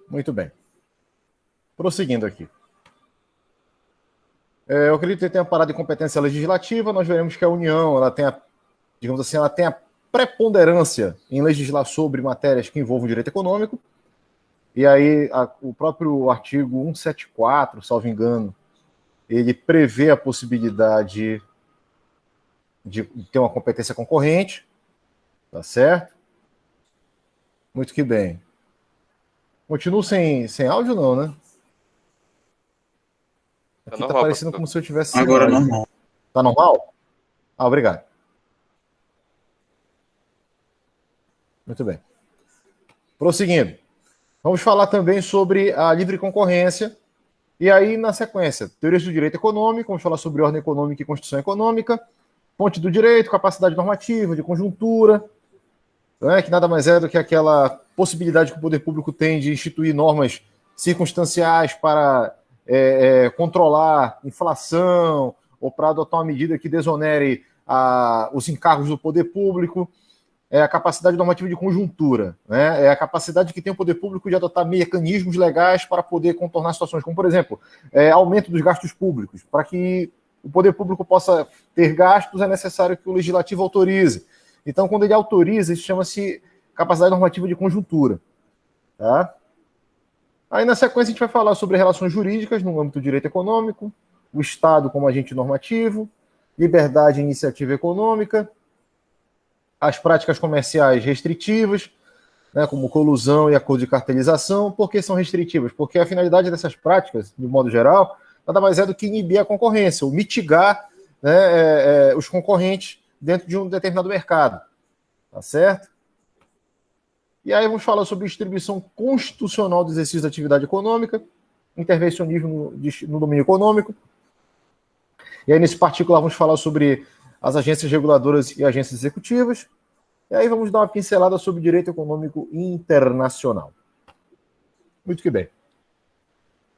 Muito bem. Prosseguindo aqui. Eu acredito que tem a parada de competência legislativa, nós veremos que a União, ela tem digamos assim, ela tem a preponderância em legislar sobre matérias que envolvam direito econômico, e aí o próprio artigo 174, salvo engano, ele prevê a possibilidade de ter uma competência concorrente, tá certo? Muito que bem. Continuo sem áudio, não, né? Aqui tá normal, parecendo professor. como se eu tivesse sem Agora áudio. normal. Tá normal? Obrigado. Muito bem. Prosseguindo. Vamos falar também sobre a livre concorrência. E aí, na sequência, teorias do direito econômico, vamos falar sobre ordem econômica e constituição econômica, fonte do direito, capacidade normativa, de conjuntura, né, que nada mais é do que aquela possibilidade que o poder público tem de instituir normas circunstanciais para controlar inflação ou para adotar uma medida que desonere os encargos do poder público. É a capacidade normativa de conjuntura, né? É a capacidade que tem o poder público de adotar mecanismos legais para poder contornar situações, como, por exemplo, aumento dos gastos públicos. Para que o poder público possa ter gastos, é necessário que o legislativo autorize. Então, quando ele autoriza, isso chama-se capacidade normativa de conjuntura. Tá? Aí, na sequência, a gente vai falar sobre relações jurídicas no âmbito do direito econômico, o Estado como agente normativo, liberdade e iniciativa econômica, as práticas comerciais restritivas, né, como colusão e acordo de cartelização. Por que são restritivas? Porque a finalidade dessas práticas, de modo geral, nada mais é do que inibir a concorrência, ou mitigar, né, os concorrentes dentro de um determinado mercado. Tá certo? E aí vamos falar sobre distribuição constitucional do exercício da atividade econômica, intervencionismo no domínio econômico. E aí, nesse particular, vamos falar sobre as agências reguladoras e agências executivas. E aí vamos dar uma pincelada sobre direito econômico internacional. Muito que bem.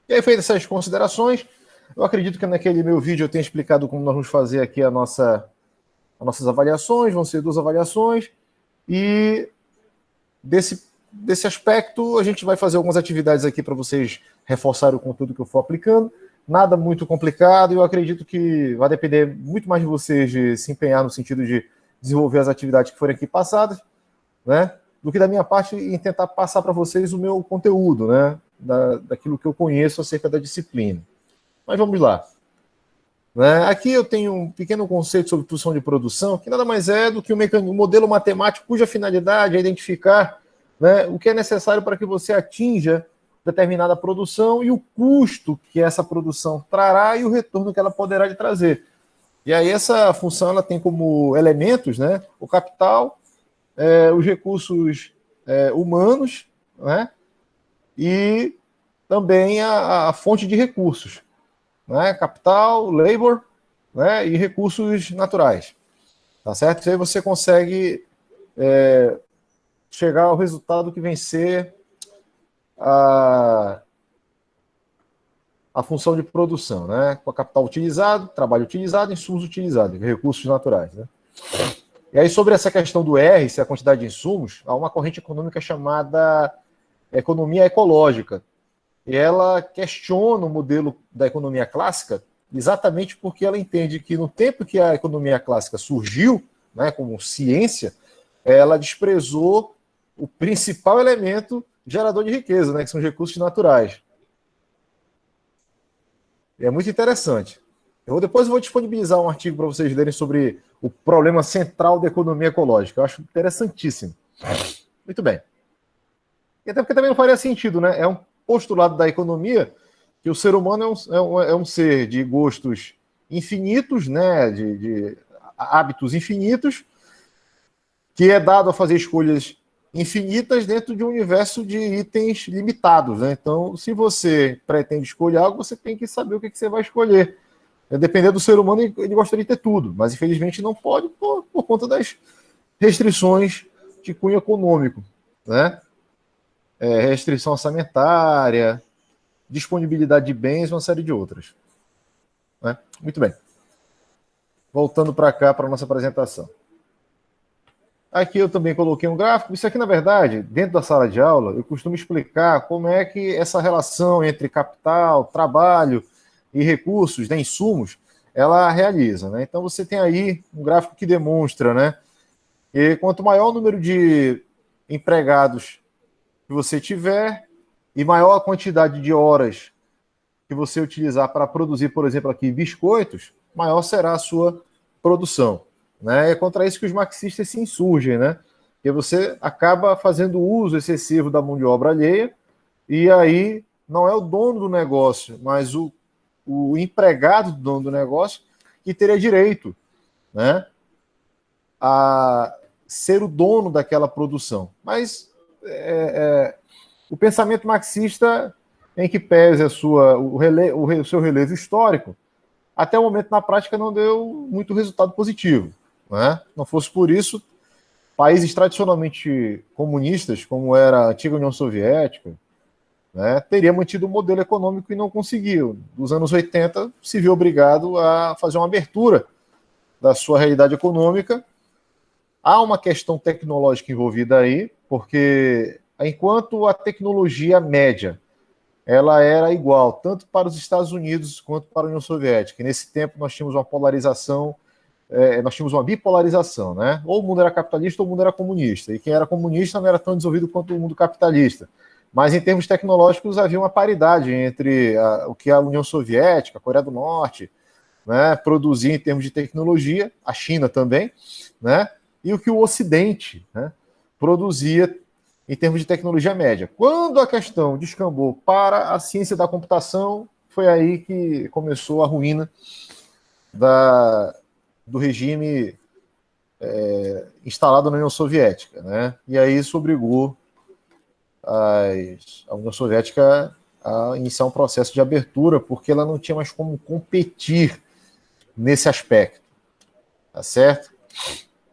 E aí, feitas essas considerações, eu acredito que naquele meu vídeo eu tenha explicado como nós vamos fazer aqui as nossas avaliações, vão ser 2 avaliações, e desse aspecto a gente vai fazer algumas atividades aqui para vocês reforçarem o conteúdo que eu for aplicando. Nada muito complicado, e eu acredito que vai depender muito mais de vocês de se empenhar no sentido de desenvolver as atividades que forem aqui passadas, né, do que da minha parte em tentar passar para vocês o meu conteúdo, né, daquilo que eu conheço acerca da disciplina. Mas vamos lá. Né, aqui eu tenho um pequeno conceito sobre função de produção, que nada mais é do que um modelo matemático cuja finalidade é identificar, né, o que é necessário para que você atinja determinada produção e o custo que essa produção trará e o retorno que ela poderá lhe trazer. E aí essa função ela tem como elementos, né, o capital, os recursos humanos, né, e também a fonte de recursos, né, capital, labor, né, e recursos naturais. Tá certo? E aí você consegue chegar ao resultado que vem ser a função de produção, né? Com a capital utilizado, trabalho utilizado, insumos utilizados, recursos naturais, né? E aí, sobre essa questão do R, se é a quantidade de insumos, há uma corrente econômica chamada economia ecológica. E ela questiona o modelo da economia clássica exatamente porque ela entende que no tempo que a economia clássica surgiu, né, como ciência, ela desprezou o principal elemento gerador de riqueza, né, que são os recursos naturais. É muito interessante. Depois eu vou disponibilizar um artigo para vocês lerem sobre o problema central da economia ecológica. Eu acho interessantíssimo. Muito bem. E até porque também não faria sentido, né? É um postulado da economia que o ser humano é um ser de gostos infinitos, né? De hábitos infinitos, que é dado a fazer escolhas infinitas dentro de um universo de itens limitados, né? Então, se você pretende escolher algo, você tem que saber o que você vai escolher. Dependendo do ser humano, ele gostaria de ter tudo, mas infelizmente não pode por conta das restrições de cunho econômico, né? Restrição orçamentária, disponibilidade de bens, uma série de outras. Né? Muito bem. Voltando para cá, para a nossa apresentação. Aqui eu também coloquei um gráfico. Isso aqui, na verdade, dentro da sala de aula, eu costumo explicar como é que essa relação entre capital, trabalho e recursos, né, insumos, ela realiza, né? Então você tem aí um gráfico que demonstra, né, que quanto maior o número de empregados que você tiver e maior a quantidade de horas que você utilizar para produzir, por exemplo, aqui biscoitos, maior será a sua produção. Né? É contra isso que os marxistas se insurgem, né? Porque você acaba fazendo uso excessivo da mão de obra alheia e aí não é o dono do negócio, mas o empregado do dono do negócio que teria direito, né, a ser o dono daquela produção. Mas o pensamento marxista, em que pese o seu relevo histórico, até o momento na prática não deu muito resultado positivo. Né? Não fosse por isso, países tradicionalmente comunistas, como era a antiga União Soviética, né, teria mantido o modelo econômico e não conseguiu. Nos anos 80, se viu obrigado a fazer uma abertura da sua realidade econômica. Há uma questão tecnológica envolvida aí, porque enquanto a tecnologia média ela era igual tanto para os Estados Unidos quanto para a União Soviética. E nesse tempo nós tínhamos uma polarização, nós tínhamos uma bipolarização, né? Ou o mundo era capitalista ou o mundo era comunista. E quem era comunista não era tão desenvolvido quanto o mundo capitalista. Mas em termos tecnológicos havia uma paridade entre o que a União Soviética, a Coreia do Norte, né, produzia em termos de tecnologia, a China também, né? E o que o Ocidente, né, produzia em termos de tecnologia média. Quando a questão descambou para a ciência da computação, foi aí que começou a ruína do regime instalado na União Soviética. Né? E aí isso obrigou a União Soviética a iniciar um processo de abertura, porque ela não tinha mais como competir nesse aspecto. Tá certo?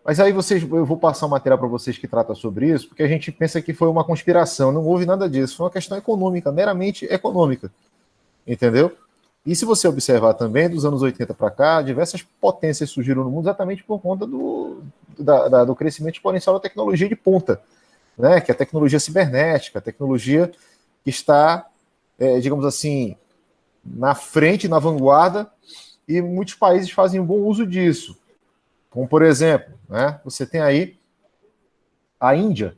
Mas aí eu vou passar um material para vocês que trata sobre isso, porque a gente pensa que foi uma conspiração. Não houve nada disso. Foi uma questão econômica, meramente econômica. Entendeu? E se você observar também, dos anos 80 para cá, diversas potências surgiram no mundo exatamente por conta do crescimento exponencial da tecnologia de ponta, né? Que é a tecnologia cibernética, a tecnologia que está, digamos assim, na frente, na vanguarda, e muitos países fazem um bom uso disso. Como, por exemplo, né, você tem aí a Índia.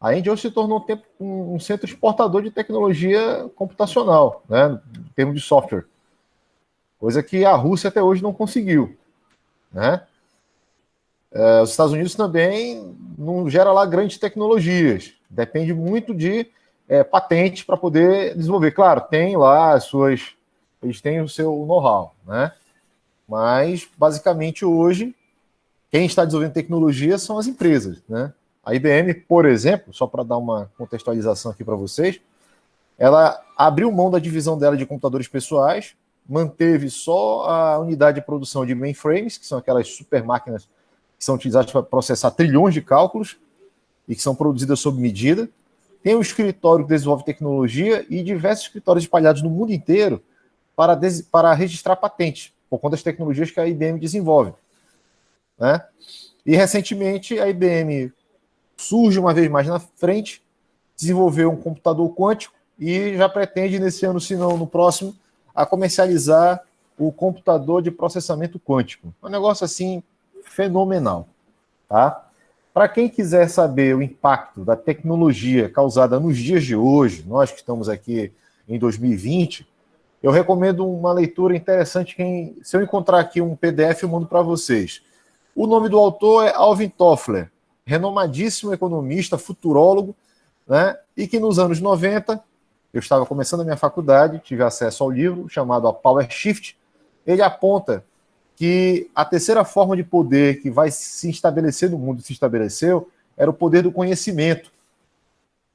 A Índia hoje se tornou um centro exportador de tecnologia computacional, né, em termos de software, coisa que a Rússia até hoje não conseguiu. Né? Os Estados Unidos também não gera lá grandes tecnologias, depende muito de patentes para poder desenvolver. Claro, tem lá eles têm o seu know-how, né? Mas basicamente hoje quem está desenvolvendo tecnologia são as empresas, né? A IBM, por exemplo, só para dar uma contextualização aqui para vocês, ela abriu mão da divisão dela de computadores pessoais, manteve só a unidade de produção de mainframes, que são aquelas super máquinas que são utilizadas para processar trilhões de cálculos e que são produzidas sob medida. Tem um escritório que desenvolve tecnologia e diversos escritórios espalhados no mundo inteiro para registrar patentes, por conta das tecnologias que a IBM desenvolve. Né? E recentemente a IBM surge uma vez mais na frente, desenvolveu um computador quântico e já pretende nesse ano, se não no próximo, a comercializar o computador de processamento quântico. Um negócio assim fenomenal, tá? Para quem quiser saber o impacto da tecnologia causada nos dias de hoje, nós que estamos aqui em 2020, eu recomendo uma leitura interessante. Se eu encontrar aqui um PDF, eu mando para vocês. O nome do autor é Alvin Toffler, renomadíssimo economista, futurólogo, né? E que nos anos 90, eu estava começando a minha faculdade, tive acesso ao livro chamado A Power Shift. Ele aponta que a terceira forma de poder que vai se estabelecer no mundo, se estabeleceu, era o poder do conhecimento.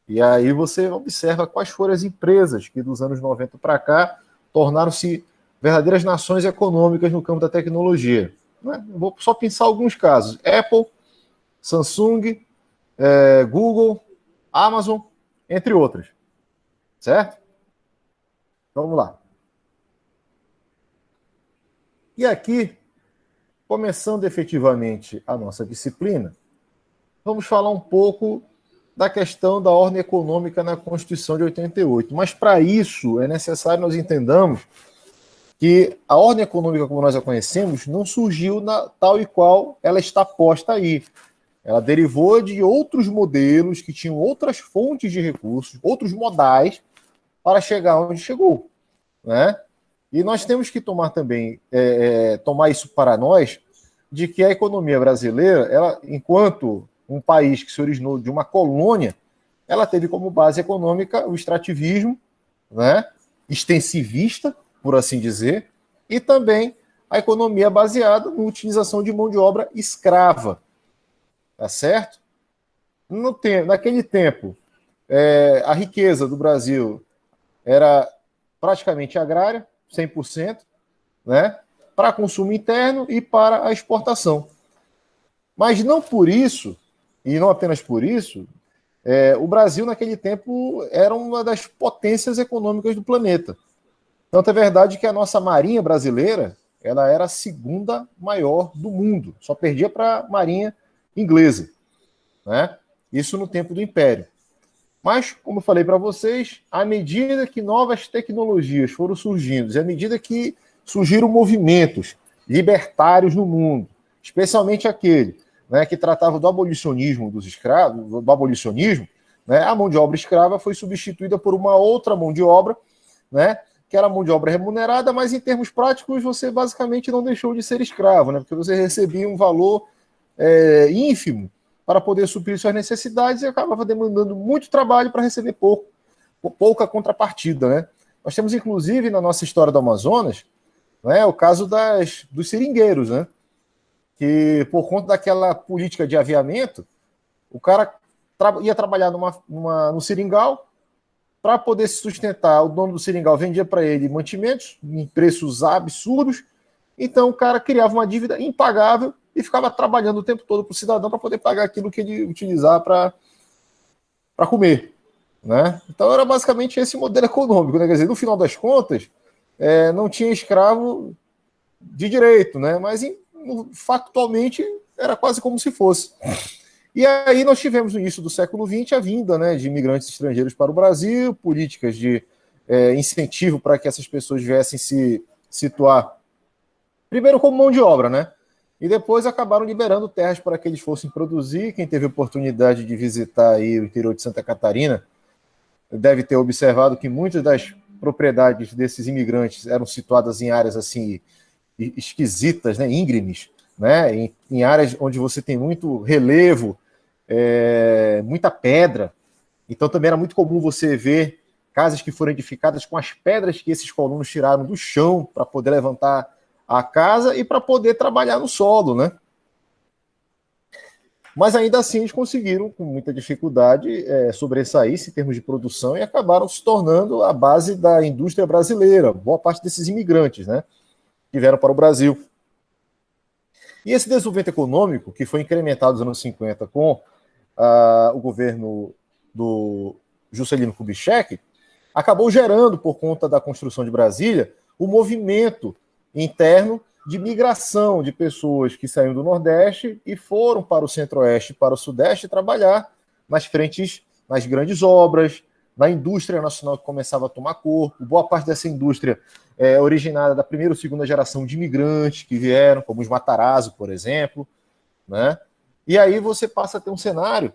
E aí você observa quais foram as empresas que dos anos 90 para cá tornaram-se verdadeiras nações econômicas no campo da tecnologia. Vou só pensar alguns casos. Apple, Samsung, Google, Amazon, entre outras. Certo? Vamos lá. E aqui, começando efetivamente a nossa disciplina, vamos falar um pouco da questão da ordem econômica na Constituição de 88. Mas, para isso, é necessário nós entendamos que a ordem econômica, como nós a conhecemos, não surgiu tal e qual ela está posta aí. Ela derivou de outros modelos que tinham outras fontes de recursos, outros modais, para chegar onde chegou, né? E nós temos que tomar também, tomar isso para nós, de que a economia brasileira, ela, enquanto um país que se originou de uma colônia, ela teve como base econômica o extrativismo, né? Extensivista, por assim dizer, e também a economia baseada na utilização de mão de obra escrava, tá certo? Naquele tempo, a riqueza do Brasil era praticamente agrária, 100%, né? Para consumo interno e para a exportação. Mas não por isso, e não apenas por isso, o Brasil naquele tempo era uma das potências econômicas do planeta. Tanto é verdade que a nossa marinha brasileira, ela era a segunda maior do mundo, só perdia para a marinha inglesa, né? Isso no tempo do Império. Mas, como eu falei para vocês, à medida que novas tecnologias foram surgindo, e à medida que surgiram movimentos libertários no mundo, especialmente aquele, né, que tratava do abolicionismo dos escravos, do abolicionismo, né, a mão de obra escrava foi substituída por uma outra mão de obra, né, que era mão de obra remunerada, mas em termos práticos você basicamente não deixou de ser escravo, né, porque você recebia um valor ínfimo para poder suprir suas necessidades e acabava demandando muito trabalho para receber pouca contrapartida, né? Nós temos, inclusive, na nossa história do Amazonas, né, o caso dos seringueiros, né? Que, por conta daquela política de aviamento, o cara ia trabalhar no seringal para poder se sustentar. O dono do seringal vendia para ele mantimentos em preços absurdos, então o cara criava uma dívida impagável e ficava trabalhando o tempo todo para o cidadão para poder pagar aquilo que ele utilizar para comer, né? Então era basicamente esse modelo econômico, né? Quer dizer, no final das contas, não tinha escravo de direito, né? Mas factualmente era quase como se fosse. E aí nós tivemos no início do século XX a vinda, né, de imigrantes estrangeiros para o Brasil, políticas de incentivo para que essas pessoas viessem se situar primeiro como mão de obra, né? E depois acabaram liberando terras para que eles fossem produzir. Quem teve oportunidade de visitar aí o interior de Santa Catarina deve ter observado que muitas das propriedades desses imigrantes eram situadas em áreas assim esquisitas, né, íngremes, né, em áreas onde você tem muito relevo, muita pedra. Então também era muito comum você ver casas que foram edificadas com as pedras que esses colonos tiraram do chão para poder levantar a casa e para poder trabalhar no solo, né? Mas ainda assim eles conseguiram, com muita dificuldade, sobressair-se em termos de produção e acabaram se tornando a base da indústria brasileira. Boa parte desses imigrantes, né, que vieram para o Brasil. E esse desenvolvimento econômico, que foi incrementado nos anos 50 com o governo do Juscelino Kubitschek, acabou gerando, por conta da construção de Brasília, o movimento interno de migração de pessoas que saíram do Nordeste e foram para o Centro-Oeste e para o Sudeste trabalhar nas frentes, nas grandes obras, na indústria nacional que começava a tomar corpo. Boa parte dessa indústria é originada da primeira ou segunda geração de imigrantes que vieram, como os Matarazzo, por exemplo, né? E aí você passa a ter um cenário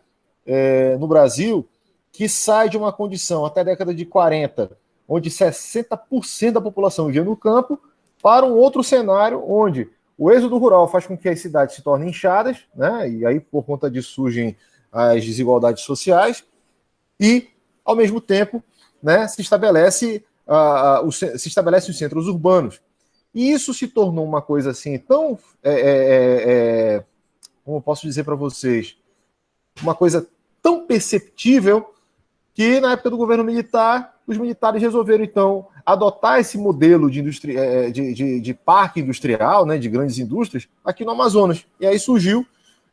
no Brasil que sai de uma condição até a década de 40, onde 60% da população vivia no campo, para um outro cenário onde o êxodo rural faz com que as cidades se tornem inchadas, né? E aí por conta disso surgem as desigualdades sociais e, ao mesmo tempo, né, se estabelece os centros urbanos. E isso se tornou uma coisa assim tão, como eu posso dizer para vocês, uma coisa tão perceptível que na época do governo militar, os militares resolveram, então, adotar esse modelo de parque industrial, né, de grandes indústrias, aqui no Amazonas. E aí surgiu,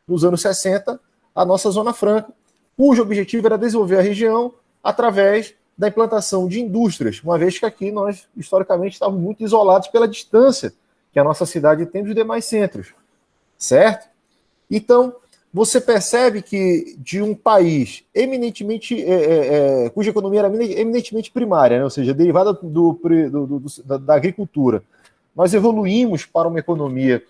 nos anos 60, a nossa Zona Franca, cujo objetivo era desenvolver a região através da implantação de indústrias, uma vez que aqui nós, historicamente, estávamos muito isolados pela distância que a nossa cidade tem dos demais centros, certo? Então, você percebe que de um país eminentemente, cuja economia era eminentemente primária, né? Ou seja, derivada da agricultura, nós evoluímos para uma economia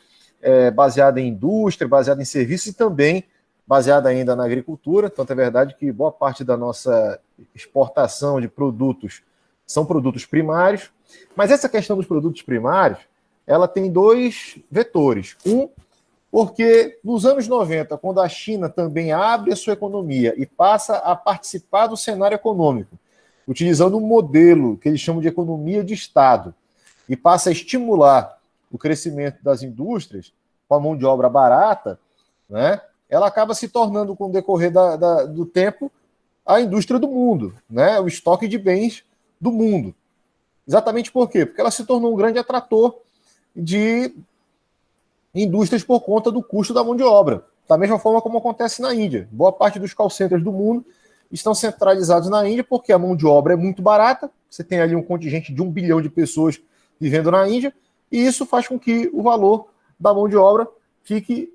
baseada em indústria, baseada em serviços e também baseada ainda na agricultura. Tanto é verdade que boa parte da nossa exportação de produtos são produtos primários. Mas essa questão dos produtos primários, ela tem dois vetores. Um, porque nos anos 90, quando a China também abre a sua economia e passa a participar do cenário econômico, utilizando um modelo que eles chamam de economia de Estado, e passa a estimular o crescimento das indústrias com a mão de obra barata, né, ela acaba se tornando, com o decorrer do tempo, a indústria do mundo, né, o estoque de bens do mundo. Exatamente por quê? Porque ela se tornou um grande atrator de indústrias por conta do custo da mão de obra. Da mesma forma como acontece na Índia. Boa parte dos call centers do mundo estão centralizados na Índia porque a mão de obra é muito barata. Você tem ali um contingente de 1 bilhão de pessoas vivendo na Índia, e isso faz com que o valor da mão de obra fique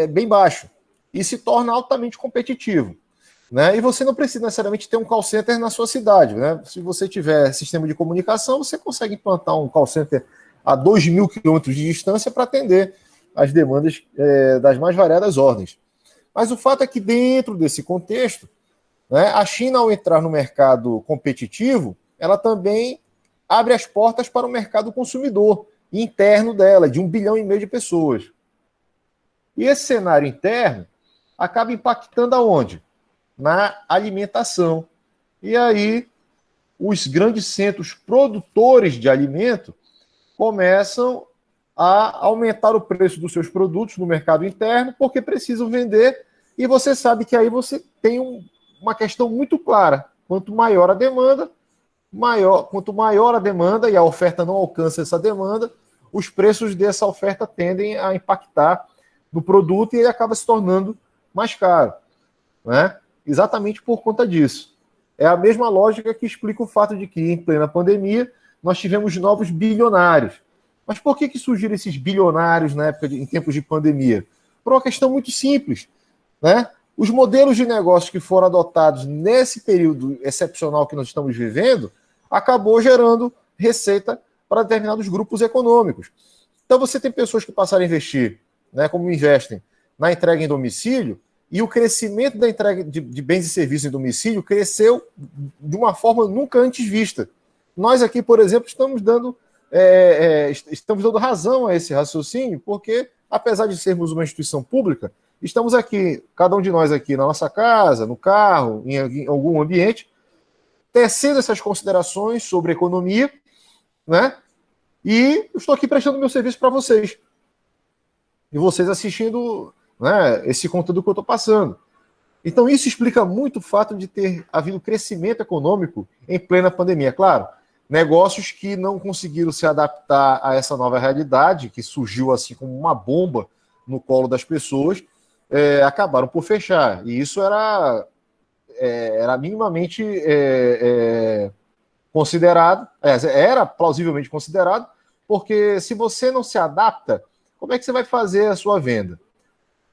bem baixo e se torna altamente competitivo. Né? E você não precisa necessariamente ter um call center na sua cidade. Né? Se você tiver sistema de comunicação, você consegue implantar um call center a 2.000 quilômetros de distância para atender as demandas das mais variadas ordens. Mas o fato é que dentro desse contexto, né, a China, ao entrar no mercado competitivo, ela também abre as portas para o mercado consumidor interno dela, de 1,5 bilhão de pessoas. E esse cenário interno acaba impactando aonde? Na alimentação. E aí, os grandes centros produtores de alimento começam a aumentar o preço dos seus produtos no mercado interno, porque precisam vender, e você sabe que aí você tem uma questão muito clara. Quanto maior a demanda, quanto maior a demanda e a oferta não alcança essa demanda, os preços dessa oferta tendem a impactar no produto e ele acaba se tornando mais caro. Né? Exatamente por conta disso. É a mesma lógica que explica o fato de que, em plena pandemia, nós tivemos novos bilionários. Mas por que surgiram esses bilionários na época em tempos de pandemia? Por uma questão muito simples. Né? Os modelos de negócio que foram adotados nesse período excepcional que nós estamos vivendo acabou gerando receita para determinados grupos econômicos. Então você tem pessoas que passaram a investir, né, como investem, na entrega em domicílio, e o crescimento da entrega de bens e serviços em domicílio cresceu de uma forma nunca antes vista. Nós aqui, por exemplo, estamos dando razão a esse raciocínio, porque, apesar de sermos uma instituição pública, estamos aqui, cada um de nós aqui na nossa casa, no carro, em algum ambiente, tecendo essas considerações sobre economia, né? E eu estou aqui prestando meu serviço para vocês. E vocês assistindo, né, esse conteúdo que eu estou passando. Então isso explica muito o fato de ter havido crescimento econômico em plena pandemia. Claro, negócios que não conseguiram se adaptar a essa nova realidade, que surgiu assim como uma bomba no colo das pessoas, acabaram por fechar. E isso era minimamente considerado, era plausivelmente considerado, porque se você não se adapta, como é que você vai fazer a sua venda?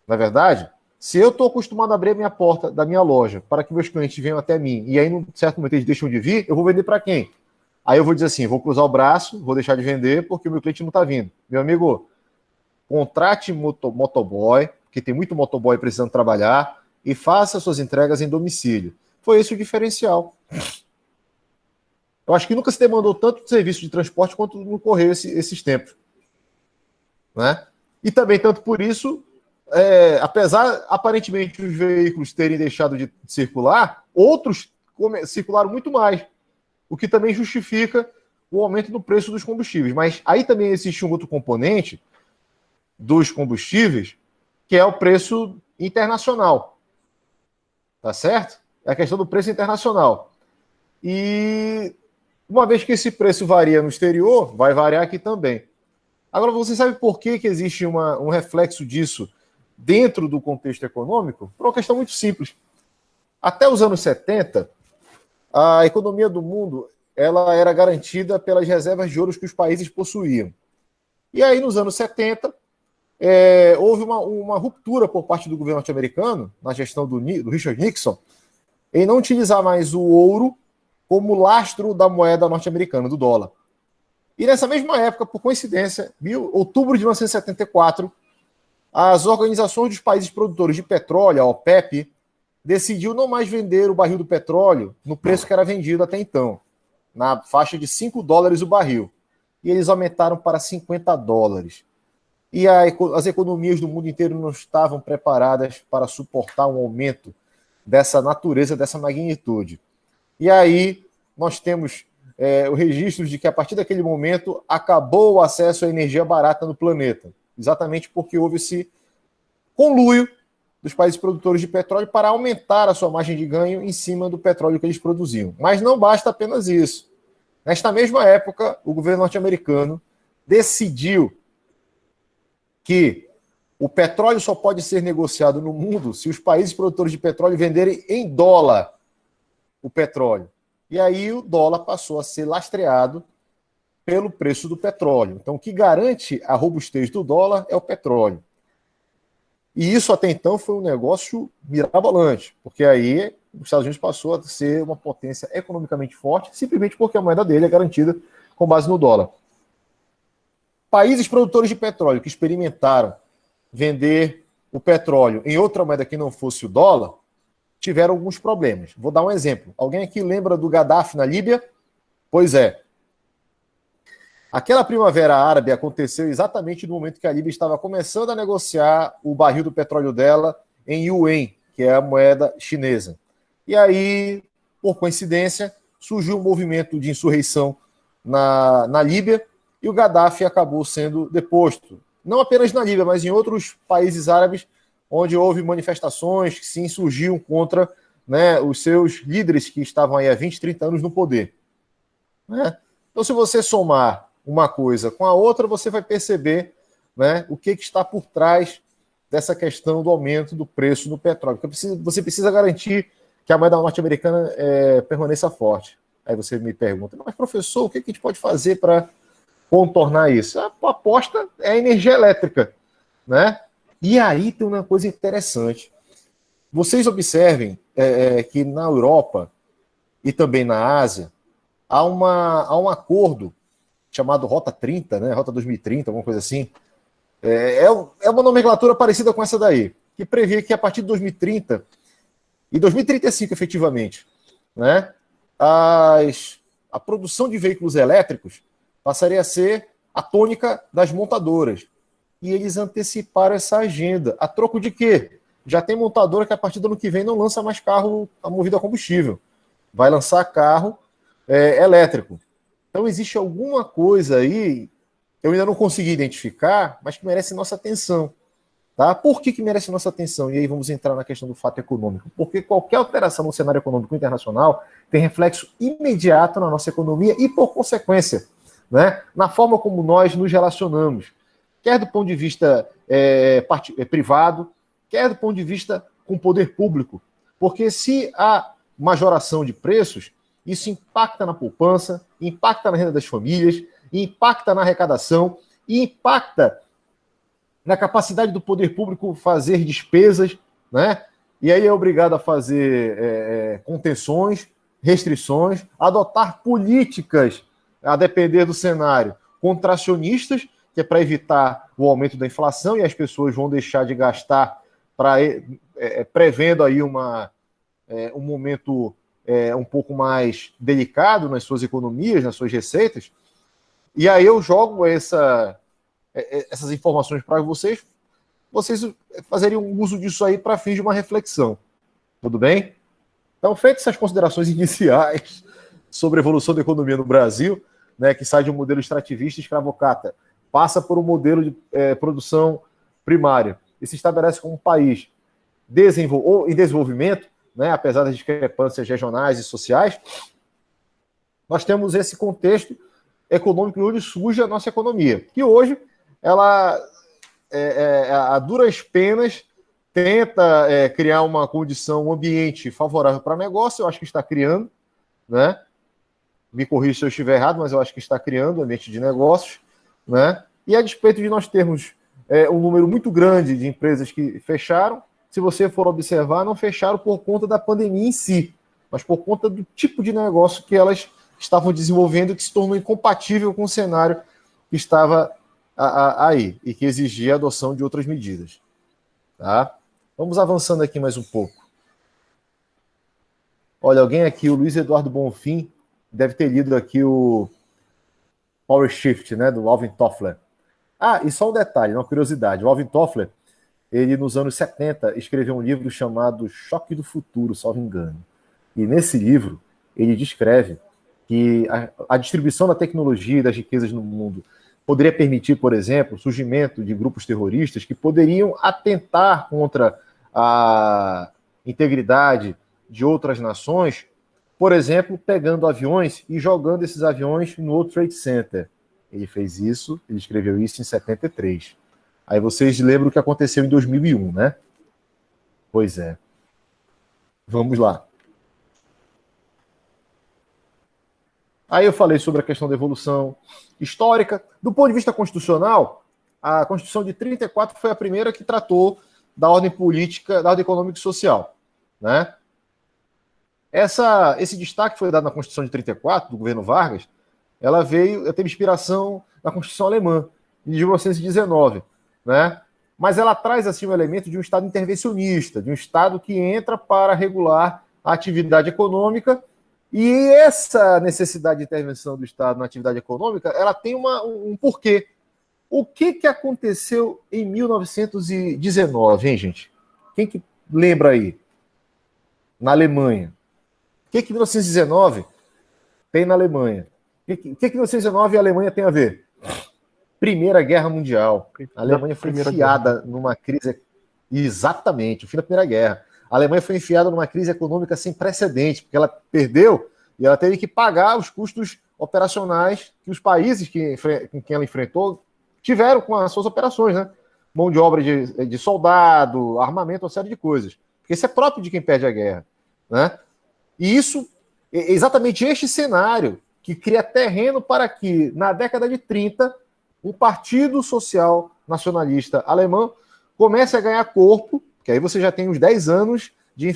Na verdade, se eu estou acostumado a abrir a minha porta da minha loja para que meus clientes venham até mim, e aí, num certo momento, eles deixam de vir, eu vou vender para quem? Aí eu vou dizer assim, vou cruzar o braço, vou deixar de vender porque o meu cliente não está vindo. Meu amigo, contrate motoboy, que tem muito motoboy precisando trabalhar, e faça suas entregas em domicílio. Foi esse o diferencial. Eu acho que nunca se demandou tanto de serviço de transporte quanto no correio esses tempos. Né? E também, tanto por isso, apesar, aparentemente, os veículos terem deixado de circular, outros circularam muito mais, o que também justifica o aumento do preço dos combustíveis. Mas aí também existe um outro componente dos combustíveis, que é o preço internacional. Tá certo? É a questão do preço internacional. E uma vez que esse preço varia no exterior, vai variar aqui também. Agora, você sabe por que existe um reflexo disso dentro do contexto econômico? Por uma questão muito simples. Até os anos 70, a economia do mundo ela era garantida pelas reservas de ouro que os países possuíam. E aí, nos anos 70, houve uma ruptura por parte do governo norte-americano, na gestão do Richard Nixon, em não utilizar mais o ouro como lastro da moeda norte-americana, do dólar. E nessa mesma época, por coincidência, outubro de 1974, as organizações dos países produtores de petróleo, a OPEP, decidiu não mais vender o barril do petróleo no preço que era vendido até então, na faixa de $5 o barril. E eles aumentaram para $50. E as economias do mundo inteiro não estavam preparadas para suportar um aumento dessa natureza, dessa magnitude. E aí nós temos o registro de que a partir daquele momento acabou o acesso à energia barata no planeta, exatamente porque houve esse conluio dos países produtores de petróleo para aumentar a sua margem de ganho em cima do petróleo que eles produziam. Mas não basta apenas isso. Nesta mesma época, o governo norte-americano decidiu que o petróleo só pode ser negociado no mundo se os países produtores de petróleo venderem em dólar o petróleo. E aí o dólar passou a ser lastreado pelo preço do petróleo. Então, o que garante a robustez do dólar é o petróleo. E isso até então foi um negócio mirabolante, porque aí os Estados Unidos passou a ser uma potência economicamente forte, simplesmente porque a moeda dele é garantida com base no dólar. Países produtores de petróleo que experimentaram vender o petróleo em outra moeda que não fosse o dólar, tiveram alguns problemas. Vou dar um exemplo. Alguém aqui lembra do Gaddafi na Líbia? Pois é. Aquela primavera árabe aconteceu exatamente no momento que a Líbia estava começando a negociar o barril do petróleo dela em yuan, que é a moeda chinesa. E aí, por coincidência, surgiu um movimento de insurreição na Líbia e o Gaddafi acabou sendo deposto. Não apenas na Líbia, mas em outros países árabes, onde houve manifestações que se insurgiam contra, né, os seus líderes que estavam aí há 20, 30 anos no poder. Né? Então, se você somar uma coisa com a outra, você vai perceber, né, o que está por trás dessa questão do aumento do preço do petróleo. Porque você precisa garantir que a moeda norte-americana permaneça forte. Aí você me pergunta, mas professor, o que a gente pode fazer para contornar isso? A aposta é a energia elétrica, né? E aí tem uma coisa interessante. Vocês observem que na Europa e também na Ásia há um acordo chamado Rota 30, né? Rota 2030, alguma coisa assim. É uma nomenclatura parecida com essa daí, que prevê que a partir de 2030 e 2035, efetivamente, né, a produção de veículos elétricos passaria a ser a tônica das montadoras. E eles anteciparam essa agenda. A troco de quê? Já tem montadora que a partir do ano que vem não lança mais carro movido a combustível. Vai lançar carro elétrico. Então existe alguma coisa aí, eu ainda não consegui identificar, mas que merece nossa atenção. Tá? Por que merece nossa atenção? E aí vamos entrar na questão do fato econômico. Porque qualquer alteração no cenário econômico internacional tem reflexo imediato na nossa economia e, por consequência, né, na forma como nós nos relacionamos. Quer do ponto de vista privado, quer do ponto de vista com o poder público. Porque se há majoração de preços, isso impacta na poupança, impacta na renda das famílias, impacta na arrecadação e impacta na capacidade do poder público fazer despesas, né? E aí é obrigado a fazer contenções, restrições, adotar políticas, a depender do cenário, contracionistas, que é para evitar o aumento da inflação, e as pessoas vão deixar de gastar prevendo aí um momento um pouco mais delicado nas suas economias, nas suas receitas. E aí eu jogo essas informações para vocês fazeriam uso disso aí para fins de uma reflexão. Tudo bem? Então, feitas essas considerações iniciais sobre a evolução da economia no Brasil, né, que sai de um modelo extrativista escravocrata, passa por um modelo de produção primária e se estabelece como um país em desenvolvimento, né, apesar das discrepâncias regionais e sociais, nós temos esse contexto econômico onde surge a nossa economia, que hoje ela, a duras penas, tenta criar uma condição, um ambiente favorável para negócio. Eu acho que está criando, né? Me corrija se eu estiver errado, mas eu acho que está criando um ambiente de negócios, né? E a despeito de nós termos um número muito grande de empresas que fecharam. Se você for observar, não fecharam por conta da pandemia em si, mas por conta do tipo de negócio que elas estavam desenvolvendo, que se tornou incompatível com o cenário que estava aí e que exigia a adoção de outras medidas. Tá? Vamos avançando aqui mais um pouco. Olha, alguém aqui, o Luiz Eduardo Bonfim, deve ter lido aqui o Power Shift, né, do Alvin Toffler. E só um detalhe, uma curiosidade. O Alvin Toffler, ele nos anos 70, escreveu um livro chamado Choque do Futuro, salvo engano. E nesse livro, ele descreve que a distribuição da tecnologia e das riquezas no mundo poderia permitir, por exemplo, o surgimento de grupos terroristas que poderiam atentar contra a integridade de outras nações, por exemplo, pegando aviões e jogando esses aviões no World Trade Center. Ele fez isso, ele escreveu isso em 73. Aí vocês lembram o que aconteceu em 2001, né? Pois é. Vamos lá. Aí eu falei sobre a questão da evolução histórica. Do ponto de vista constitucional, a Constituição de 34 foi a primeira que tratou da ordem política, da ordem econômica e social, né? Esse destaque foi dado na Constituição de 34, do governo Vargas, ela teve inspiração na Constituição alemã, de 1919, né? Mas ela traz assim um elemento de um Estado intervencionista, de um Estado que entra para regular a atividade econômica, e essa necessidade de intervenção do Estado na atividade econômica, ela tem um porquê. O que aconteceu em 1919, hein, gente? Quem que lembra aí? Na Alemanha. O que 1919 tem na Alemanha? O que 1919 e a Alemanha tem a ver? Primeira Guerra Mundial. A Alemanha foi enfiada numa crise... Exatamente, o fim da Primeira Guerra. A Alemanha foi enfiada numa crise econômica sem precedentes, porque ela perdeu e ela teve que pagar os custos operacionais que os países com quem ela enfrentou tiveram com as suas operações, né? Mão de obra de soldado, armamento, uma série de coisas. Porque isso é próprio de quem perde a guerra, né? E isso é exatamente este cenário que cria terreno para que, na década de 30, um partido social nacionalista alemão comece a ganhar corpo, que aí você já tem uns 10 anos de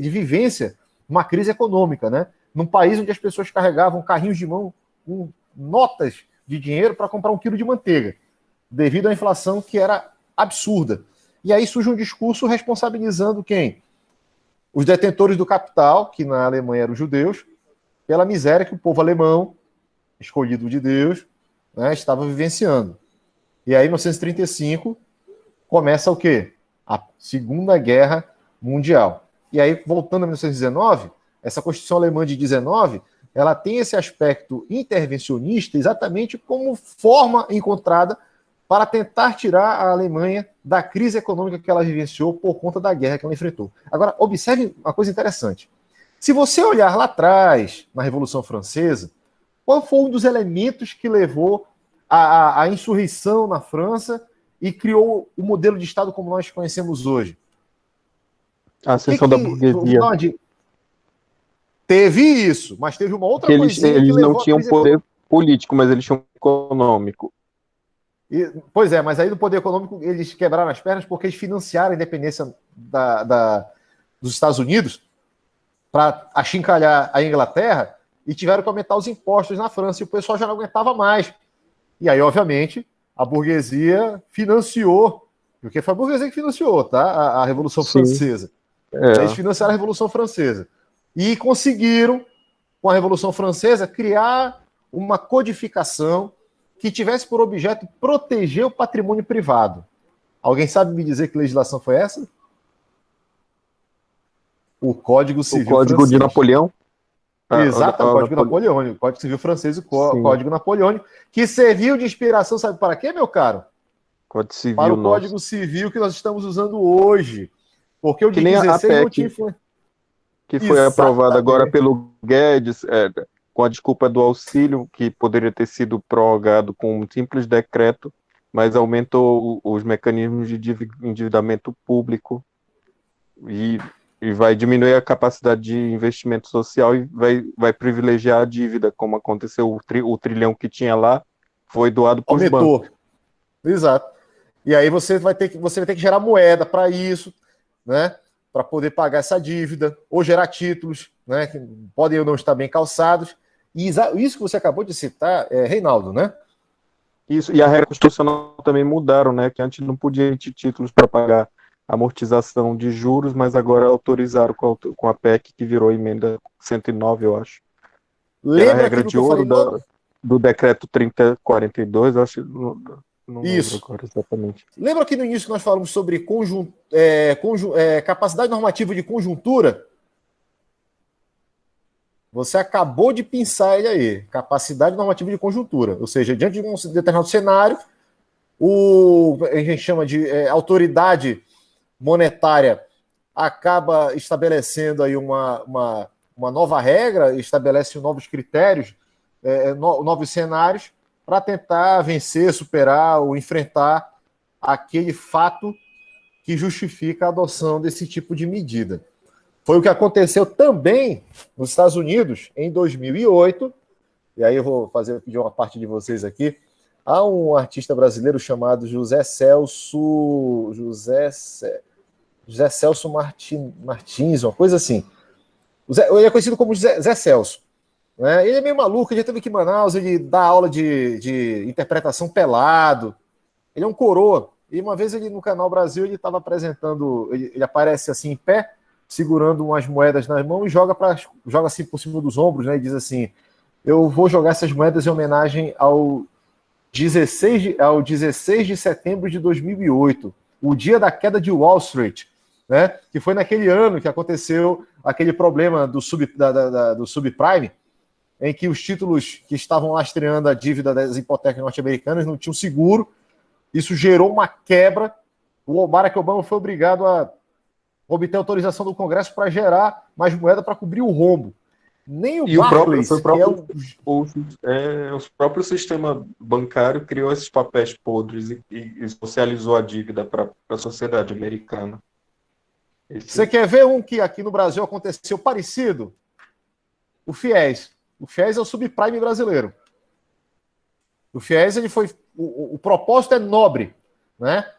vivência uma crise econômica, né? Num país onde as pessoas carregavam carrinhos de mão com notas de dinheiro para comprar 1 quilo de manteiga, devido à inflação que era absurda. E aí surge um discurso responsabilizando quem? Os detentores do capital, que na Alemanha eram os judeus, pela miséria que o povo alemão, escolhido de Deus, né, estava vivenciando. E aí, em 1935, começa o quê? A Segunda Guerra Mundial. E aí, voltando a 1919, essa Constituição Alemã de 19, ela tem esse aspecto intervencionista exatamente como forma encontrada para tentar tirar a Alemanha da crise econômica que ela vivenciou por conta da guerra que ela enfrentou. Agora, observe uma coisa interessante. Se você olhar lá atrás, na Revolução Francesa, qual foi um dos elementos que levou à insurreição na França e criou o modelo de Estado como nós conhecemos hoje? A ascensão da burguesia. Teve isso, mas teve uma outra coisinha que eles levou não tinham poder político, mas eles tinham econômico. Pois é, mas aí no poder econômico eles quebraram as pernas porque eles financiaram a independência dos Estados Unidos para achincalhar a Inglaterra e tiveram que aumentar os impostos na França e o pessoal já não aguentava mais. E aí, obviamente, a burguesia financiou, porque foi a burguesia que financiou, tá? A Revolução Francesa. Eles financiaram a Revolução Francesa. E conseguiram, com a Revolução Francesa, criar uma codificação que tivesse por objeto proteger o patrimônio privado. Alguém sabe me dizer que legislação foi essa? O Código Civil francês. O Código de Napoleão? Exato, o Código Napoleônico. O Código Civil francês e o Código Napoleônico, que serviu de inspiração, sabe para quê, meu caro? Código Civil, para o Código Civil que nós estamos usando hoje. Porque o de 16 não tinha influência. Que foi aprovado agora pelo Guedes, com a desculpa do auxílio, que poderia ter sido prorrogado com um simples decreto, mas aumentou os mecanismos de endividamento público e vai diminuir a capacidade de investimento social e vai privilegiar a dívida, como aconteceu, o trilhão que tinha lá foi doado para os bancos. Exato. E aí você vai ter que gerar moeda para isso, né? Para poder pagar essa dívida, ou gerar títulos, né? Que podem ou não estar bem calçados. E isso que você acabou de citar, Reinaldo, né? Isso, e a regra constitucional também mudaram, né? Que antes não podia emitir títulos para pagar amortização de juros, mas agora autorizaram com a PEC, que virou emenda 109, eu acho. Que era a Lembra regra aquilo de que eu falei? ouro do decreto 3042, eu acho, não lembro Isso. agora exatamente. Lembra que no início nós falamos sobre capacidade normativa de conjuntura? Você acabou de pensar ele aí. Capacidade normativa de conjuntura. Ou seja, diante de um determinado cenário, a gente chama de autoridade monetária acaba estabelecendo aí uma nova regra, estabelece novos critérios, novos cenários, para tentar vencer, superar ou enfrentar aquele fato que justifica a adoção desse tipo de medida. Foi o que aconteceu também nos Estados Unidos em 2008, e aí eu vou pedir uma parte de vocês aqui. Há um artista brasileiro chamado José Celso Martins, uma coisa assim. Ele é conhecido como Zé Celso. Né? Ele é meio maluco, ele já teve aqui em Manaus, ele dá aula de interpretação pelado. Ele é um coroa. E uma vez ele no Canal Brasil, ele estava apresentando, ele aparece assim em pé, segurando umas moedas nas mãos e joga assim por cima dos ombros, né? E diz assim: eu vou jogar essas moedas em homenagem ao 16 de setembro de 2008, o dia da queda de Wall Street, né? Que foi naquele ano que aconteceu aquele problema do subprime, em que os títulos que estavam lastreando a dívida das hipotecas norte-americanas não tinham seguro. Isso gerou uma quebra. O Barack Obama foi obrigado a obter autorização do Congresso para gerar mais moeda para cobrir o rombo. Nem o Barclays, o próprio sistema bancário criou esses papéis podres e socializou a dívida para a sociedade americana. Você quer ver um que aqui no Brasil aconteceu parecido? O FIES. O FIES é o subprime brasileiro. O FIES, o propósito é nobre, né?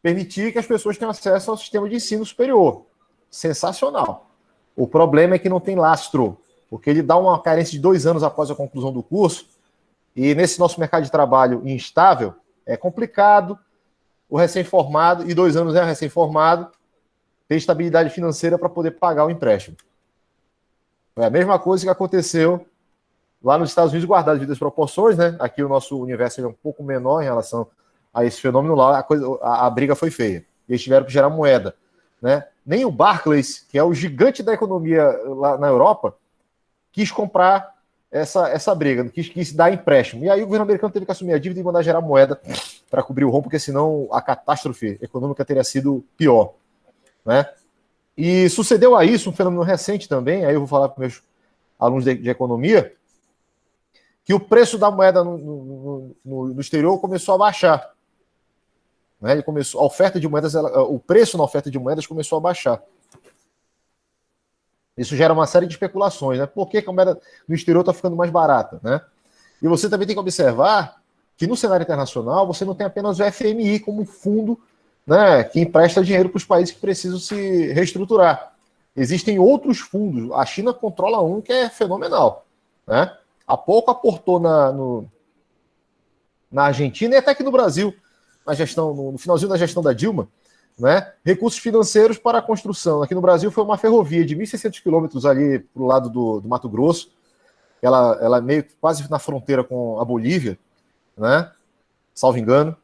Permitir que as pessoas tenham acesso ao sistema de ensino superior. Sensacional. O problema é que não tem lastro, porque ele dá uma carência de 2 anos após a conclusão do curso, e nesse nosso mercado de trabalho instável, é complicado o recém-formado, e 2 anos é recém-formado, ter estabilidade financeira para poder pagar o empréstimo. É a mesma coisa que aconteceu lá nos Estados Unidos, guardado as devidas proporções, né? Aqui o nosso universo é um pouco menor em relação a esse fenômeno lá, a briga foi feia. Eles tiveram que gerar moeda, né? Nem o Barclays, que é o gigante da economia lá na Europa, quis comprar essa briga, quis dar empréstimo. E aí o governo americano teve que assumir a dívida e mandar gerar moeda para cobrir o rombo, porque senão a catástrofe econômica teria sido pior, né? E sucedeu a isso um fenômeno recente também, aí eu vou falar para meus alunos de economia, que o preço da moeda no exterior começou a baixar. Né? A oferta de moedas, o preço na oferta de moedas começou a baixar. Isso gera uma série de especulações, né? Por que a moeda no exterior está ficando mais barata, né? E você também tem que observar que no cenário internacional você não tem apenas o FMI como fundo, né, que empresta dinheiro para os países que precisam se reestruturar. Existem outros fundos. A China controla um que é fenomenal, né? Há pouco aportou na Argentina e até aqui no Brasil, no finalzinho da gestão da Dilma, né, recursos financeiros para a construção. Aqui no Brasil foi uma ferrovia de 1.600 quilômetros ali para o lado do Mato Grosso. Ela é meio quase na fronteira com a Bolívia, né? Salvo engano.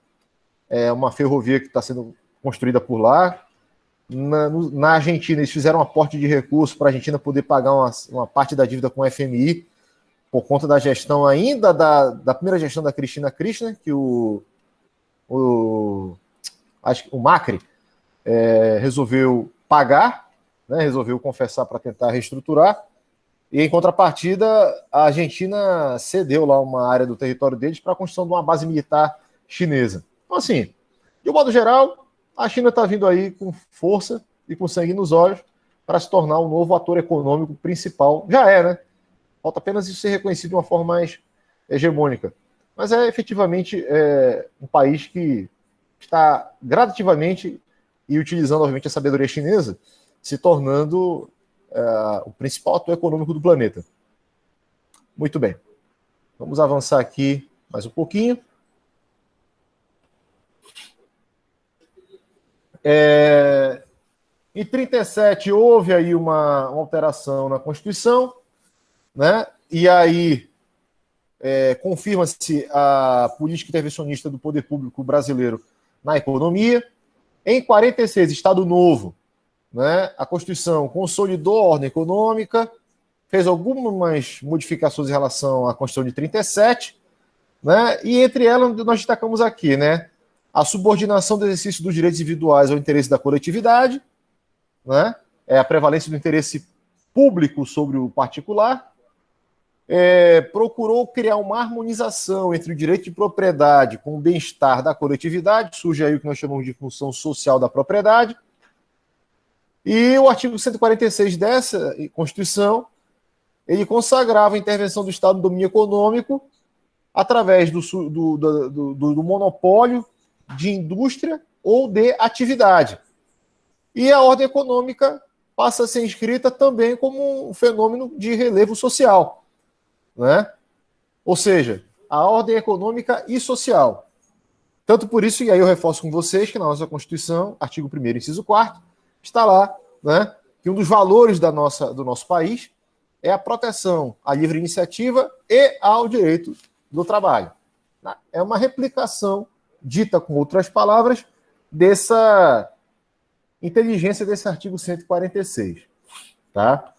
É uma ferrovia que está sendo construída por lá. Na Argentina, eles fizeram um aporte de recursos para a Argentina poder pagar uma parte da dívida com o FMI, por conta da gestão ainda da primeira gestão da Cristina Kirchner, que o Macri resolveu pagar, né, resolveu confessar para tentar reestruturar, e em contrapartida a Argentina cedeu lá uma área do território deles para a construção de uma base militar chinesa. Então assim, de um modo geral, a China está vindo aí com força e com sangue nos olhos para se tornar um novo ator econômico principal. Já é, né? Falta apenas isso ser reconhecido de uma forma mais hegemônica. mas é efetivamente um país que está gradativamente, e utilizando, obviamente, a sabedoria chinesa, se tornando o principal ator econômico do planeta. Muito bem. Vamos avançar aqui mais um pouquinho. Em 37 houve aí uma alteração na Constituição, né? E aí confirma-se a política intervencionista do poder público brasileiro na economia. Em 46, Estado Novo, né? A Constituição consolidou a ordem econômica, fez algumas modificações em relação à Constituição de 37, né? E entre elas nós destacamos aqui, né? A subordinação do exercício dos direitos individuais ao interesse da coletividade, né? A prevalência do interesse público sobre o particular, procurou criar uma harmonização entre o direito de propriedade com o bem-estar da coletividade, surge aí o que nós chamamos de função social da propriedade, e o artigo 146 dessa Constituição, ele consagrava a intervenção do Estado no domínio econômico através do monopólio de indústria ou de atividade. E a ordem econômica passa a ser inscrita também como um fenômeno de relevo social, né? Ou seja, a ordem econômica e social. Tanto por isso, e aí eu reforço com vocês, que na nossa Constituição, artigo 1º, inciso 4º, está lá, né, que um dos valores do nosso país é a proteção à livre iniciativa e ao direito do trabalho. É uma replicação, dita com outras palavras, dessa inteligência desse artigo 146. Tá?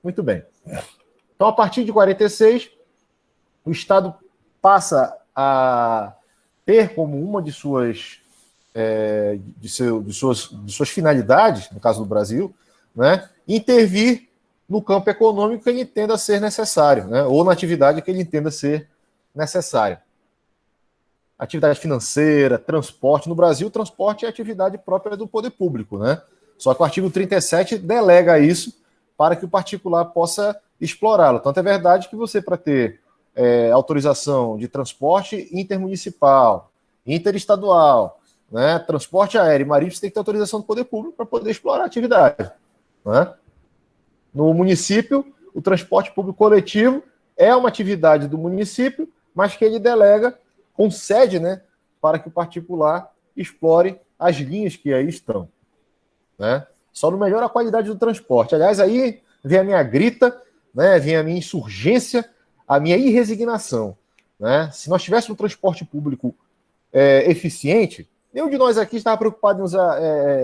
Muito bem. Então, a partir de 46, o Estado passa a ter como uma de suas finalidades, no caso do Brasil, né, intervir no campo econômico que ele entenda ser necessário, né, ou na atividade que ele entenda ser necessária. Atividade financeira, transporte. No Brasil, transporte é atividade própria do poder público, né? Só que o artigo 37 delega isso para que o particular possa explorá-lo. Tanto é verdade que você, para ter autorização de transporte intermunicipal, interestadual, né, transporte aéreo e marítimo, você tem que ter autorização do poder público para poder explorar a atividade, né? No município, o transporte público coletivo é uma atividade do município, mas que ele delega, concede, né, para que o particular explore as linhas que aí estão, né? Só não melhora a qualidade do transporte. Aliás, aí vem a minha grita, né, vem a minha insurgência, a minha irresignação, né? Se nós tivéssemos um transporte público eficiente, nenhum de nós aqui estava preocupado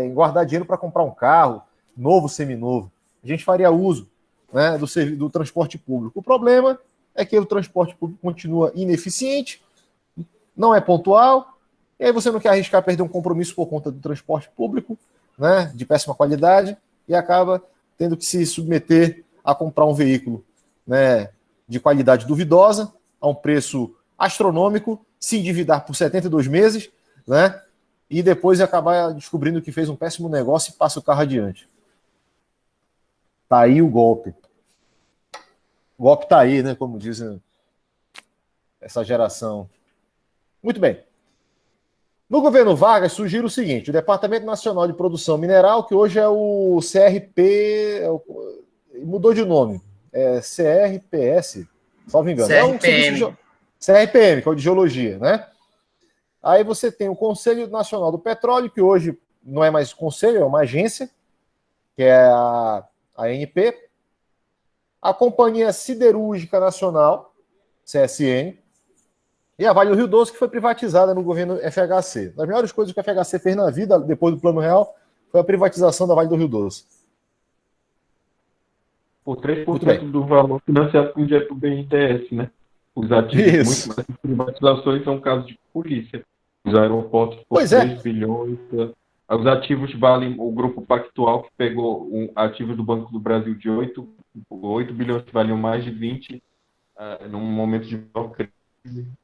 em guardar dinheiro para comprar um carro novo, seminovo. A gente faria uso, né, do transporte público. O problema é que o transporte público continua ineficiente, não é pontual, e aí você não quer arriscar perder um compromisso por conta do transporte público, né, de péssima qualidade, e acaba tendo que se submeter a comprar um veículo, né, de qualidade duvidosa, a um preço astronômico, se endividar por 72 meses, né, e depois acabar descobrindo que fez um péssimo negócio e passa o carro adiante. Tá aí o golpe. O golpe tá aí, né, como dizem essa geração. Muito bem. No governo Vargas surgiu o seguinte: o Departamento Nacional de Produção Mineral, que hoje é o CRP, mudou de nome, CRPS, salvo engano. CRPM. É um serviço CRPM, que é o de geologia, né? Aí você tem o Conselho Nacional do Petróleo, que hoje não é mais conselho, é uma agência, que é a ANP. A Companhia Siderúrgica Nacional, CSN, e a Vale do Rio Doce, que foi privatizada no governo FHC. Uma das melhores coisas que a FHC fez na vida, depois do Plano Real, foi a privatização da Vale do Rio Doce. Por 3% do valor financiado com dinheiro do BNDES, né? Os ativos, muito mais privatizações são casos de polícia. Os aeroportos por 3 bilhões. Os ativos valem, o grupo Pactual, que pegou ativos do Banco do Brasil de 8 bilhões, que valiam mais de 20, num momento de maior crise.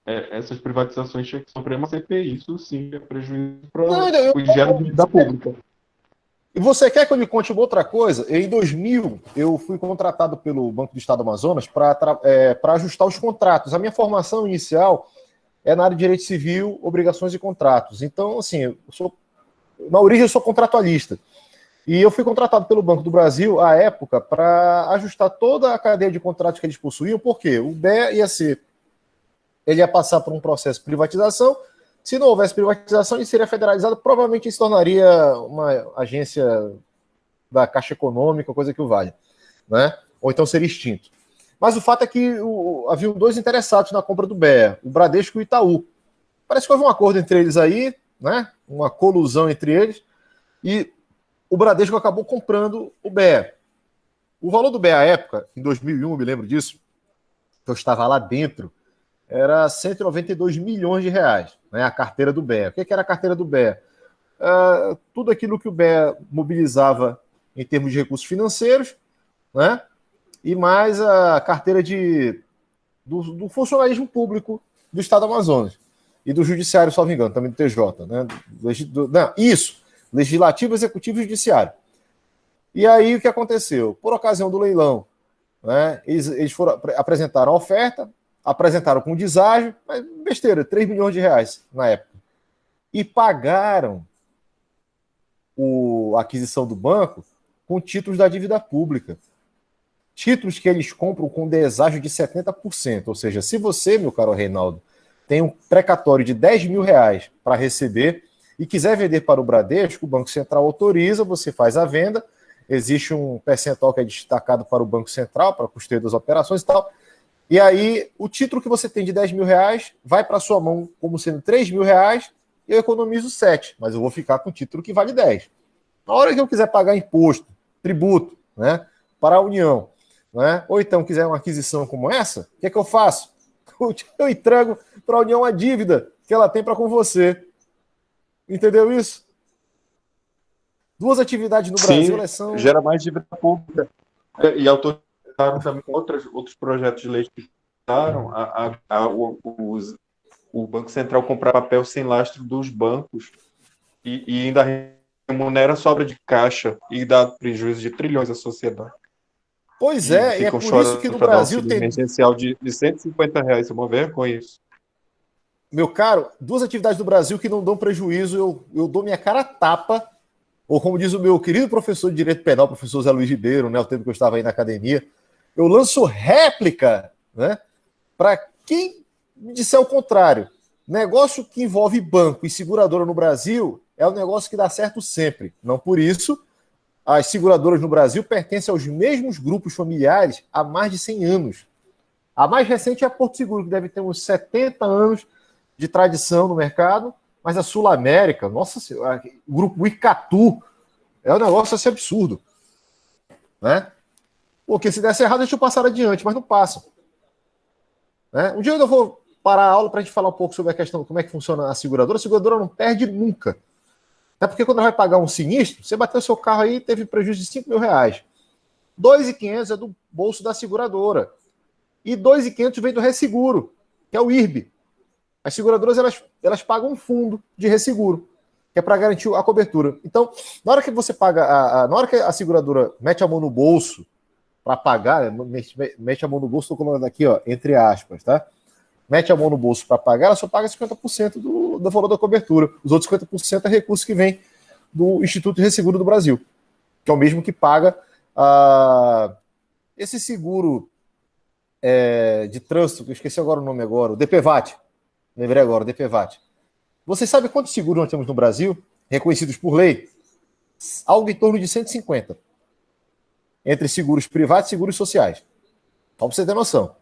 Essas privatizações tinham que sofrer uma CPI, isso sim é prejuízo para o ingresso da dívida pública. E você quer que eu lhe conte uma outra coisa? Em 2000, eu fui contratado pelo Banco do Estado do Amazonas para ajustar os contratos. A minha formação inicial é na área de direito civil, obrigações e contratos. Então, assim, na origem eu sou contratualista. E eu fui contratado pelo Banco do Brasil, à época, para ajustar toda a cadeia de contratos que eles possuíam, porque o BE ele ia passar por um processo de privatização. Se não houvesse privatização, ele seria federalizado, provavelmente ele se tornaria uma agência da Caixa Econômica, coisa que o valha, né? Ou então seria extinto. Mas o fato é que haviam dois interessados na compra do BE, o Bradesco e o Itaú. Parece que houve um acordo entre eles aí, né? Uma colusão entre eles, e o Bradesco acabou comprando o BE. O valor do BE à época, em 2001, eu me lembro disso, que eu estava lá dentro, era 192 milhões de reais, né, a carteira do BE. O que era a carteira do BE? Tudo aquilo que o BE mobilizava em termos de recursos financeiros, né, e mais a carteira do funcionalismo público do Estado do Amazonas e do Judiciário, salvo engano, também do TJ. Né, Legislativo, Executivo e Judiciário. E aí o que aconteceu? Por ocasião do leilão, né, eles apresentaram a oferta, apresentaram com deságio, mas besteira, 3 milhões de reais na época. E pagaram a aquisição do banco com títulos da dívida pública. Títulos que eles compram com deságio de 70%. Ou seja, se você, meu caro Reinaldo, tem um precatório de 10 mil reais para receber e quiser vender para o Bradesco, o Banco Central autoriza, você faz a venda, existe um percentual que é destacado para o Banco Central, para custeio das operações e tal. E aí, o título que você tem de 10 mil reais vai para sua mão como sendo 3 mil reais, eu economizo 7, mas eu vou ficar com o título que vale 10. Na hora que eu quiser pagar imposto, tributo, né, para a União, né, ou então quiser uma aquisição como essa, o que é que eu faço? Eu entrego para a União a dívida que ela tem para com você. Entendeu isso? Duas atividades no Brasil, elas são... gera mais dívida pública. E autorizaram também outros projetos de lei que autorizaram o Banco Central comprar papel sem lastro dos bancos e ainda remunera a sobra de caixa e dá prejuízo de trilhões à sociedade. Pois é, e é por isso que no Brasil tem... emergencial de R$ 150, uma vergonha isso. Meu caro, duas atividades do Brasil que não dão prejuízo, eu dou minha cara a tapa, ou como diz o meu querido professor de Direito Penal, professor Zé Luiz Ribeiro, né, o tempo que eu estava aí na academia, eu lanço réplica, né, para quem me disser o contrário. Negócio que envolve banco e seguradora no Brasil é um negócio que dá certo sempre. Não por isso, as seguradoras no Brasil pertencem aos mesmos grupos familiares há mais de 100 anos. A mais recente é a Porto Seguro, que deve ter uns 70 anos de tradição no mercado, mas a Sul América, nossa senhora, o grupo Icatu, é um negócio assim absurdo. Né? Porque se desse errado, deixa eu passar adiante, mas não passam. Né? Um dia eu vou parar a aula para a gente falar um pouco sobre a questão de como é que funciona a seguradora não perde nunca. Até porque quando ela vai pagar um sinistro, você bateu seu carro aí e teve prejuízo de 5 mil reais. 2.500 é do bolso da seguradora. E 2.500 vem do resseguro, que é o IRB. As seguradoras elas pagam um fundo de resseguro, que é para garantir a cobertura. Então, na hora que você paga, na hora que a seguradora mete a mão no bolso para pagar, mete a mão no bolso, estou colocando aqui, ó, entre aspas, tá? Mete a mão no bolso para pagar, ela só paga 50% do valor da cobertura. Os outros 50% é recurso que vem do Instituto de Resseguro do Brasil, que é o mesmo que paga esse seguro de trânsito, que eu esqueci agora o nome agora, o DPVAT. Lembrei agora, o DPVAT. Você sabe quantos seguros nós temos no Brasil, reconhecidos por lei? Algo em torno de 150. Entre seguros privados e seguros sociais. Só para você ter noção.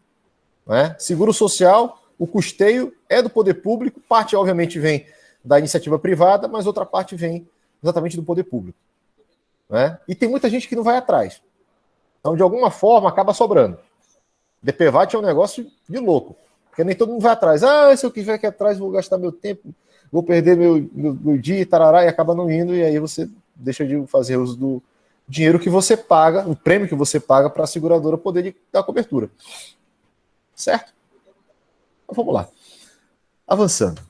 Né? Seguro social, o custeio é do poder público, parte obviamente vem da iniciativa privada, mas outra parte vem exatamente do poder público. Né? E tem muita gente que não vai atrás. Então, de alguma forma, acaba sobrando. DPVAT é um negócio de louco. Porque nem todo mundo vai atrás. Se eu quiser aqui atrás, vou gastar meu tempo, vou perder meu dia, tarará, e acaba não indo, e aí você deixa de fazer uso do dinheiro que você paga, o prêmio que você paga para a seguradora poder dar cobertura. Certo? Então, vamos lá. Avançando.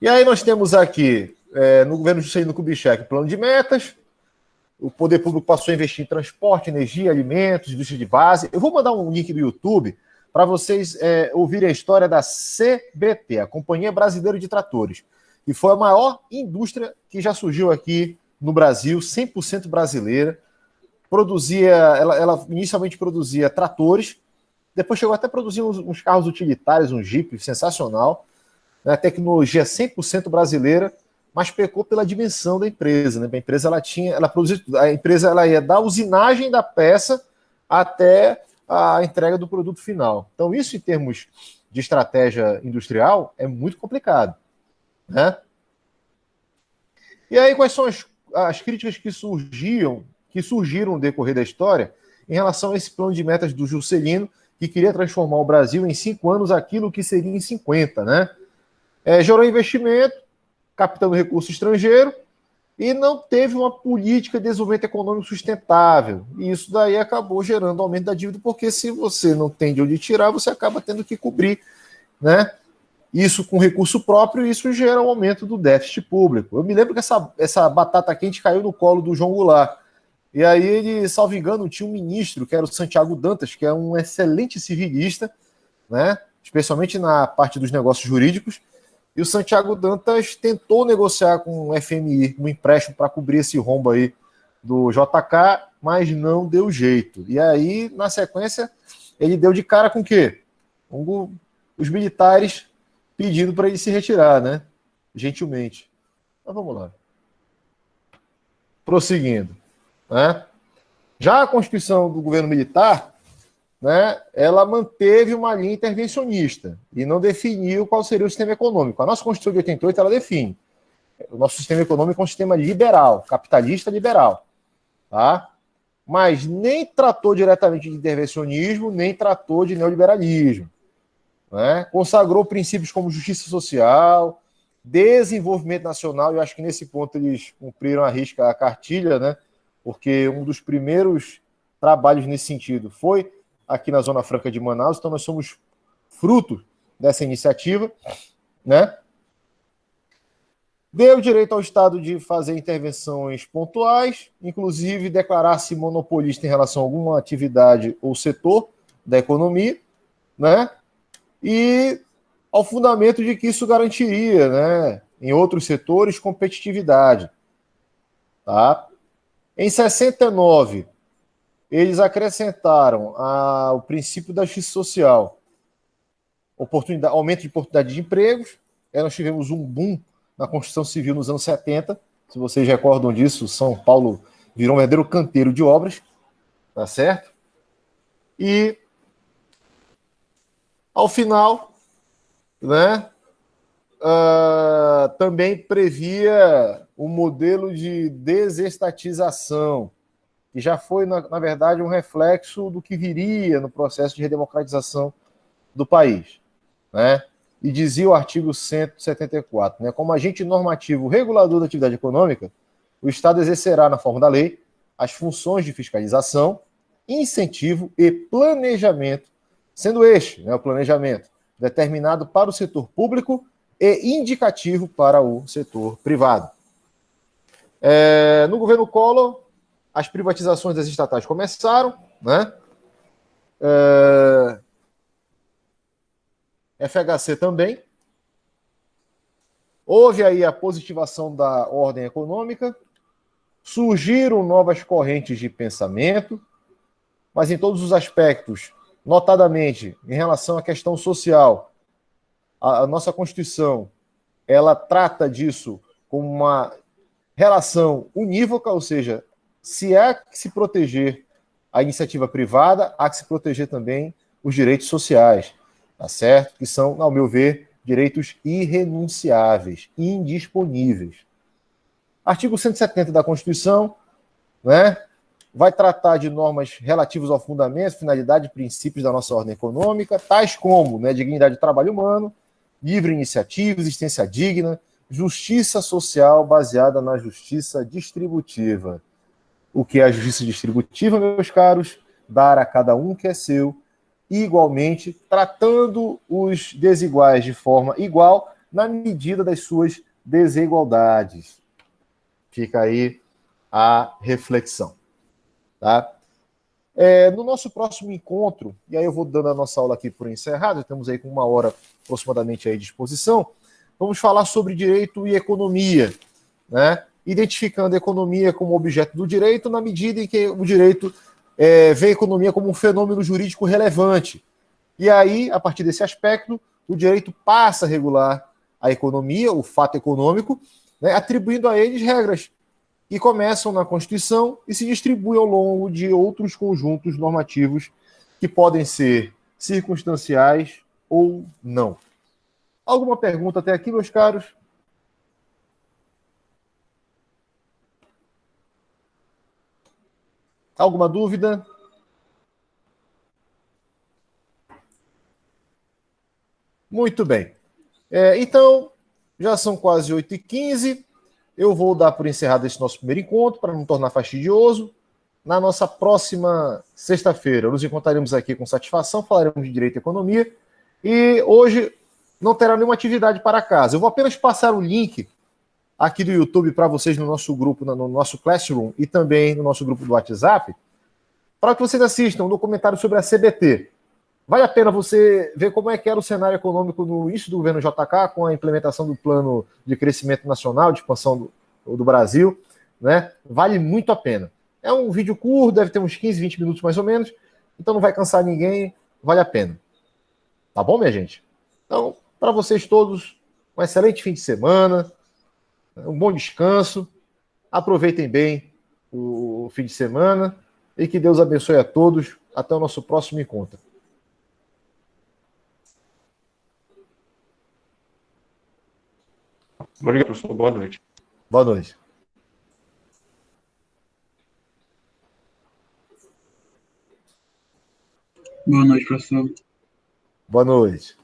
E aí nós temos aqui no governo Juscelino Kubitschek, plano de metas. O poder público passou a investir em transporte, energia, alimentos, indústria de base. Eu vou mandar um link do YouTube para vocês ouvirem a história da CBT, a Companhia Brasileira de Tratores, que foi a maior indústria que já surgiu aqui no Brasil, 100% brasileira. Ela inicialmente produzia tratores, depois chegou até a produzir uns carros utilitários, um Jeep sensacional, né? Tecnologia 100% brasileira, mas pecou pela dimensão da empresa, né? A empresa ela ia da usinagem da peça até a entrega do produto final. Então, isso em termos de estratégia industrial é muito complicado, né? E aí, quais são as críticas que surgiram no decorrer da história em relação a esse plano de metas do Juscelino, que queria transformar o Brasil em 5 anos aquilo que seria em 50, né? Gerou investimento, captando recurso estrangeiro, e não teve uma política de desenvolvimento econômico sustentável. E isso daí acabou gerando aumento da dívida, porque se você não tem de onde tirar, você acaba tendo que cobrir, né? Isso com recurso próprio, e isso gera um aumento do déficit público. Eu me lembro que essa batata quente caiu no colo do João Goulart. E aí ele, salvo engano, tinha um ministro, que era o Santiago Dantas, que é um excelente civilista, né? Especialmente na parte dos negócios jurídicos. E o Santiago Dantas tentou negociar com o FMI um empréstimo para cobrir esse rombo aí do JK, mas não deu jeito. E aí, na sequência, ele deu de cara com o quê? Os militares pedindo para ele se retirar, né? Gentilmente. Mas vamos lá. Prosseguindo, né? Já a Constituição do governo militar, né, ela manteve uma linha intervencionista e não definiu qual seria o sistema econômico. A nossa Constituição de 88, ela define. O nosso sistema econômico é um sistema liberal, capitalista liberal. Tá? Mas nem tratou diretamente de intervencionismo, nem tratou de neoliberalismo. Né? Consagrou princípios como justiça social, desenvolvimento nacional, e eu acho que nesse ponto eles cumpriram a risca a cartilha, né? Porque um dos primeiros trabalhos nesse sentido foi aqui na Zona Franca de Manaus, então nós somos fruto dessa iniciativa, né? Deu direito ao Estado de fazer intervenções pontuais, inclusive declarar-se monopolista em relação a alguma atividade ou setor da economia, né? E ao fundamento de que isso garantiria, né, em outros setores, competitividade. Tá? Em 69, eles acrescentaram o princípio da justiça social, aumento de oportunidade de empregos. Nós tivemos um boom na construção civil nos anos 70, se vocês recordam disso, São Paulo virou um verdadeiro canteiro de obras, tá certo? E, ao final, né, também previa o modelo de desestatização, que já foi, na verdade, um reflexo do que viria no processo de redemocratização do país, né? E dizia o artigo 174, né, como agente normativo regulador da atividade econômica, o Estado exercerá, na forma da lei, as funções de fiscalização, incentivo e planejamento, sendo este, né, o planejamento, determinado para o setor público e indicativo para o setor privado. No governo Collor, as privatizações das estatais começaram, né? FHC também. Houve aí a positivação da ordem econômica, surgiram novas correntes de pensamento, mas em todos os aspectos, notadamente em relação à questão social, a nossa Constituição, ela trata disso como uma relação unívoca, ou seja, se há que se proteger a iniciativa privada, há que se proteger também os direitos sociais, tá certo? Que são, ao meu ver, direitos irrenunciáveis, indisponíveis. Artigo 170 da Constituição, né, vai tratar de normas relativas ao fundamento, finalidade e princípios da nossa ordem econômica, tais como, né, dignidade do trabalho humano, livre iniciativa, existência digna, justiça social baseada na justiça distributiva. O que é a justiça distributiva, meus caros? Dar a cada um que é seu, igualmente, tratando os desiguais de forma igual, na medida das suas desigualdades. Fica aí a reflexão. Tá? No nosso próximo encontro, e aí eu vou dando a nossa aula aqui por encerrada, estamos aí com 1 hora aproximadamente aí de exposição, vamos falar sobre direito e economia, né? Identificando a economia como objeto do direito na medida em que o direito vê a economia como um fenômeno jurídico relevante. E aí, a partir desse aspecto, o direito passa a regular a economia, o fato econômico, né, atribuindo a eles regras que começam na Constituição e se distribuem ao longo de outros conjuntos normativos que podem ser circunstanciais ou não. Alguma pergunta até aqui, meus caros? Alguma dúvida? Muito bem. Então, já são quase 8h15. Eu vou dar por encerrado esse nosso primeiro encontro, para não tornar fastidioso. Na nossa próxima sexta-feira, nos encontraremos aqui com satisfação, falaremos de direito e economia. E hoje não terá nenhuma atividade para casa. Eu vou apenas passar o link aqui do YouTube para vocês no nosso grupo, no nosso Classroom e também no nosso grupo do WhatsApp, para que vocês assistam um documentário sobre a CBT. Vale a pena você ver como é que era o cenário econômico no início do governo JK, com a implementação do plano de crescimento nacional, de expansão do Brasil, né? Vale muito a pena. É um vídeo curto, deve ter uns 15, 20 minutos mais ou menos, então não vai cansar ninguém, vale a pena. Tá bom, minha gente? Então, para vocês todos, um excelente fim de semana, um bom descanso, aproveitem bem o fim de semana e que Deus abençoe a todos. Até o nosso próximo encontro. Obrigado, professor. Boa noite. Boa noite. Boa noite, professor. Boa noite.